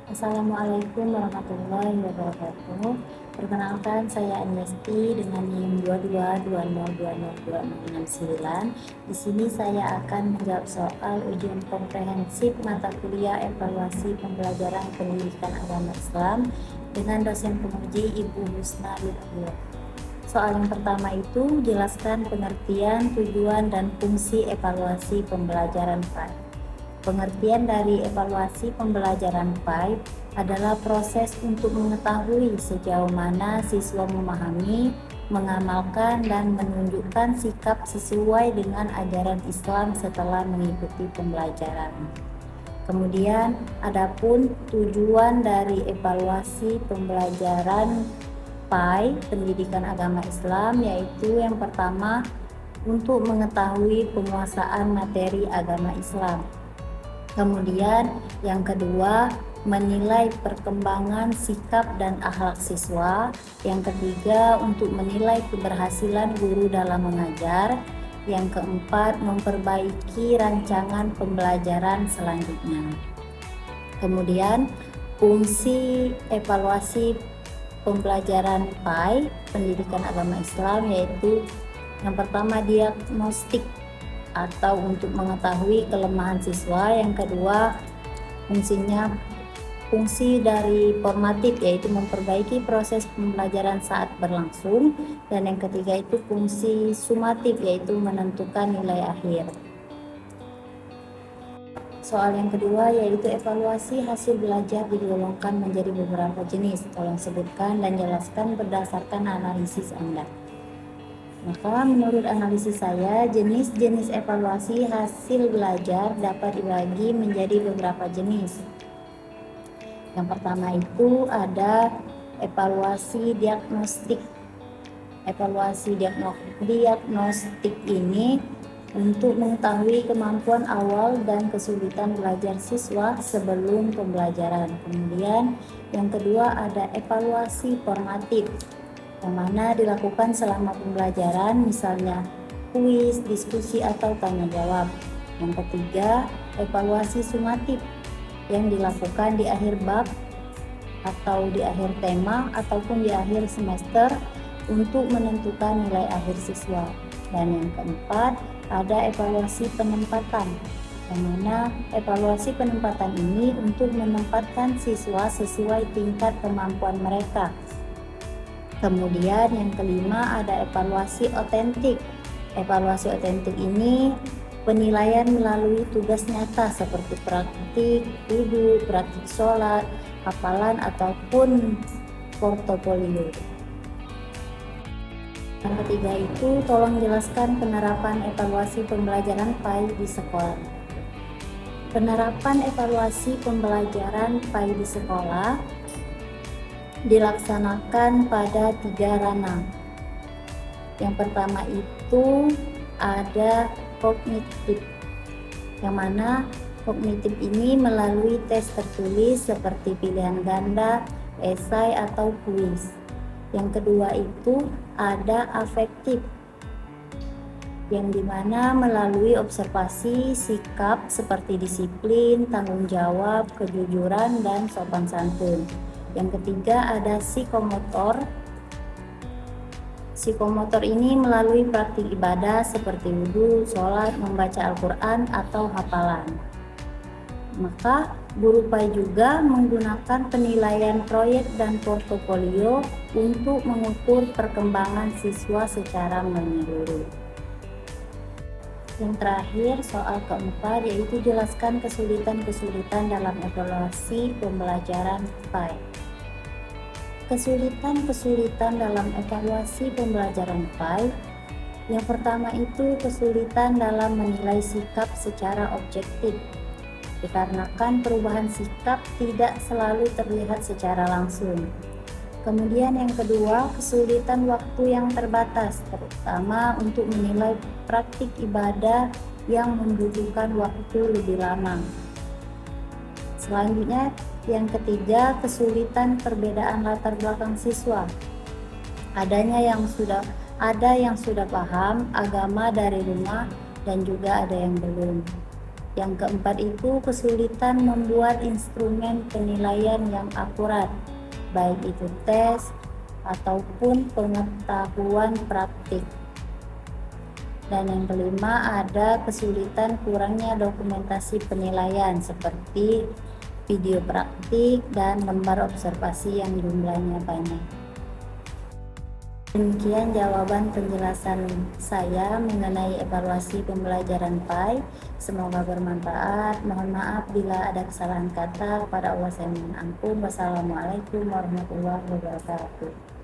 Assalamualaikum warahmatullahi wabarakatuh. Perkenalkan, saya Anesti dengan NIM 2220202069. Di sini saya akan menjawab soal ujian komprehensif mata kuliah evaluasi pembelajaran pendidikan agama Islam dengan dosen penguji Ibu Husna Lutfia. Soal yang pertama itu, jelaskan pengertian, tujuan, dan fungsi evaluasi pembelajaran PAI. Pengertian dari evaluasi pembelajaran PAI adalah proses untuk mengetahui sejauh mana siswa memahami, mengamalkan, dan menunjukkan sikap sesuai dengan ajaran Islam setelah mengikuti pembelajaran. Kemudian, adapun tujuan dari evaluasi pembelajaran PAI pendidikan agama Islam, yaitu yang pertama untuk mengetahui penguasaan materi agama Islam. Kemudian yang kedua, menilai perkembangan sikap dan akhlak siswa. Yang ketiga, untuk menilai keberhasilan guru dalam mengajar. Yang keempat, memperbaiki rancangan pembelajaran selanjutnya. Kemudian, fungsi evaluasi pembelajaran PAI pendidikan agama Islam yaitu yang pertama, diagnostik atau untuk mengetahui kelemahan siswa. Yang kedua, fungsi dari formatif yaitu memperbaiki proses pembelajaran saat berlangsung, dan yang ketiga itu fungsi sumatif yaitu menentukan nilai akhir. Soal yang kedua yaitu evaluasi hasil belajar digolongkan menjadi beberapa jenis. Tolong sebutkan dan jelaskan berdasarkan analisis Anda. Maka menurut analisis saya, jenis-jenis evaluasi hasil belajar dapat dibagi menjadi beberapa jenis. Yang pertama itu ada evaluasi diagnostik. Evaluasi diagnostik ini untuk mengetahui kemampuan awal dan kesulitan belajar siswa sebelum pembelajaran. Kemudian yang kedua ada evaluasi formatif, yang mana dilakukan selama pembelajaran, misalnya kuis, diskusi, atau tanya jawab. Yang ketiga, evaluasi sumatif yang dilakukan di akhir bab atau di akhir tema ataupun di akhir semester untuk menentukan nilai akhir siswa. Dan yang keempat, ada evaluasi penempatan, yang mana evaluasi penempatan ini untuk menempatkan siswa sesuai tingkat kemampuan mereka. Kemudian yang kelima ada evaluasi otentik. Evaluasi otentik ini penilaian melalui tugas nyata seperti praktik wudhu, praktik sholat, hafalan, ataupun portofolio. Yang ketiga itu, tolong jelaskan penerapan evaluasi pembelajaran PAI di sekolah. Penerapan evaluasi pembelajaran PAI di sekolah dilaksanakan pada 3 ranah. Yang pertama itu ada kognitif, yang mana kognitif ini melalui tes tertulis seperti pilihan ganda, esai, atau kuis. Yang kedua itu ada afektif, yang dimana melalui observasi sikap seperti disiplin, tanggung jawab, kejujuran, dan sopan santun. Yang ketiga ada psikomotor. Psikomotor ini melalui praktik ibadah seperti wudhu, sholat, membaca Al-Quran, atau hafalan. Maka guru PAI juga menggunakan penilaian proyek dan portofolio untuk mengukur perkembangan siswa secara menyeluruh. Yang terakhir, soal keempat yaitu jelaskan kesulitan-kesulitan dalam evaluasi pembelajaran PAI. Kesulitan-kesulitan dalam evaluasi pembelajaran PAI, yang pertama itu kesulitan dalam menilai sikap secara objektif, dikarenakan perubahan sikap tidak selalu terlihat secara langsung. Kemudian yang kedua, kesulitan waktu yang terbatas, terutama untuk menilai praktik ibadah yang membutuhkan waktu lebih lama. Selanjutnya, yang ketiga, kesulitan perbedaan latar belakang siswa. Ada yang sudah paham agama dari rumah dan juga ada yang belum. Yang keempat itu kesulitan membuat instrumen penilaian yang akurat, baik itu tes ataupun pengetahuan praktik. Dan yang kelima ada kesulitan kurangnya dokumentasi penilaian seperti video praktik dan lembar observasi yang jumlahnya banyak. Demikian jawaban penjelasan saya mengenai evaluasi pembelajaran PAI. Semoga bermanfaat. Mohon maaf bila ada kesalahan kata. Kepada Allah saya mohon ampun. Wassalamualaikum warahmatullahi wabarakatuh.